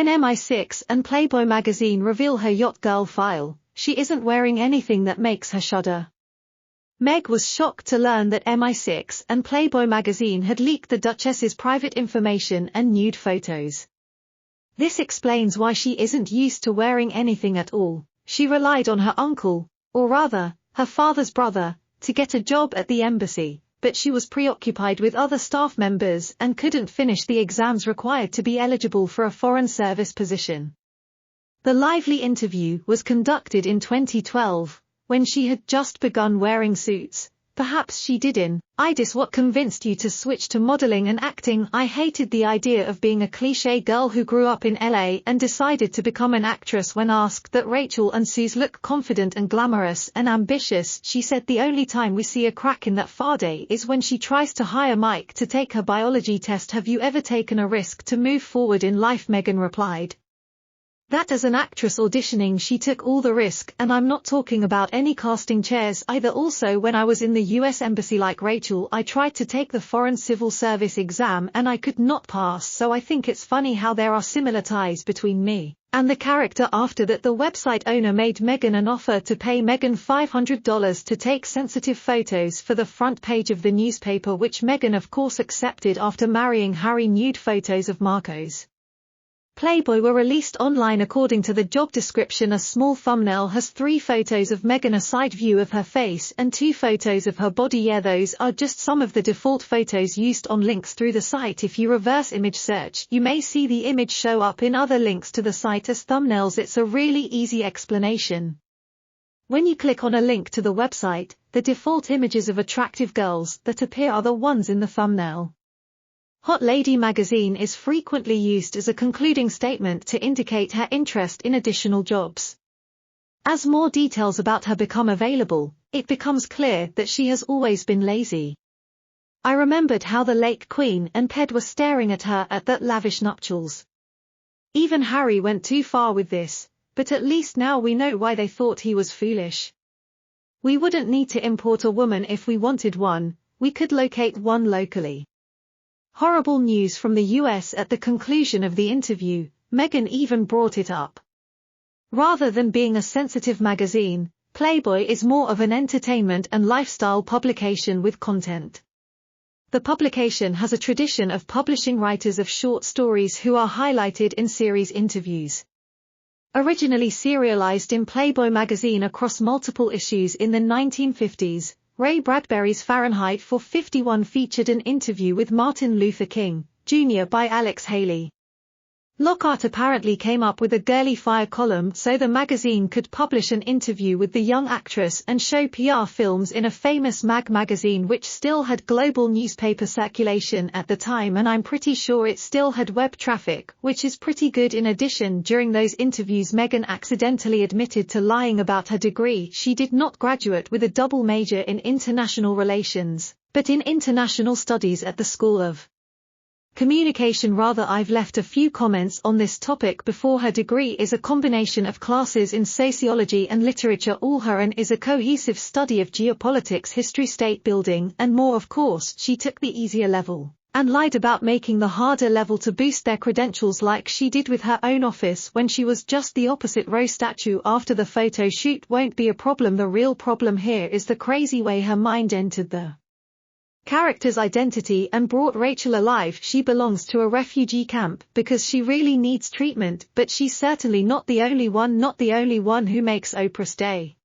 When MI6 and Playboy magazine reveal her yacht girl file, she isn't wearing anything that makes her shudder. Meg was shocked to learn that MI6 and Playboy magazine had leaked the Duchess's private information and nude photos. This explains why she isn't used to wearing anything at all. She relied on her uncle, or rather, her father's brother, to get a job at the embassy, but she was preoccupied with other staff members and couldn't finish the exams required to be eligible for a foreign service position. The lively interview was conducted in 2012, when she had just begun wearing suits. Perhaps she did N-Ude. What convinced you to switch to modeling and acting? I hated the idea of being a cliché girl who grew up in LA and decided to become an actress. When asked that Rachel and Suze look confident and glamorous and ambitious, she said the only time we see a crack in that fade is when she tries to hire Mike to take her biology test. Have you ever taken a risk to move forward in life? Megan replied that as an actress auditioning she took all the risk, and I'm not talking about any casting chairs either. Also, when I was in the US Embassy like Rachel, I tried to take the Foreign Civil Service exam and I could not pass, so I think it's funny how there are similar ties between me and the character. After that, the website owner made Megan an offer to pay Megan $500 to take sensitive photos for the front page of the newspaper, which Megan of course accepted after marrying Harry. Nude photos of Marco's Playboy were released online. According to the job description, a small thumbnail has 3 photos of Megan, a side view of her face, and 2 photos of her body. Yeah, those are just some of the default photos used on links through the site. If you reverse image search, you may see the image show up in other links to the site as thumbnails. It's a really easy explanation. When you click on a link to the website, the default images of attractive girls that appear are the ones in the thumbnail. Hot Lady magazine is frequently used as a concluding statement to indicate her interest in additional jobs. As more details about her become available, it becomes clear that she has always been lazy. I remembered how the late Queen and Ped were staring at her at that lavish nuptials. Even Harry went too far with this, but at least now we know why they thought he was foolish. We wouldn't need to import a woman if we wanted one, we could locate one locally. Horrible news from the US. At the conclusion of the interview, Megan even brought it up. Rather than being a sensitive magazine, Playboy is more of an entertainment and lifestyle publication with content. The publication has a tradition of publishing writers of short stories who are highlighted in series interviews. Originally serialized in Playboy magazine across multiple issues in the 1950s, Ray Bradbury's Fahrenheit 451 featured an interview with Martin Luther King, Jr. by Alex Haley. Lockhart apparently came up with a girly fire column so the magazine could publish an interview with the young actress and show PR films in a famous magazine which still had global newspaper circulation at the time, and I'm pretty sure it still had web traffic, which is pretty good. In addition, during those interviews Megan accidentally admitted to lying about her degree. She did not graduate with a double major in international relations, but in international studies at the School of Communication. I've left a few comments on this topic before. Her degree is a combination of classes in sociology and literature. All her and is a cohesive study of geopolitics, history, state building, and more. Of course, she took the easier level and lied about making the harder level to boost their credentials, like she did with her own office when she was just the opposite row statue after the photo shoot. Won't be a problem. The real problem here is the crazy way her mind entered the character's identity and brought Rachel alive. She belongs to a refugee camp because she really needs treatment, but she's certainly not the only one who makes Oprah stay.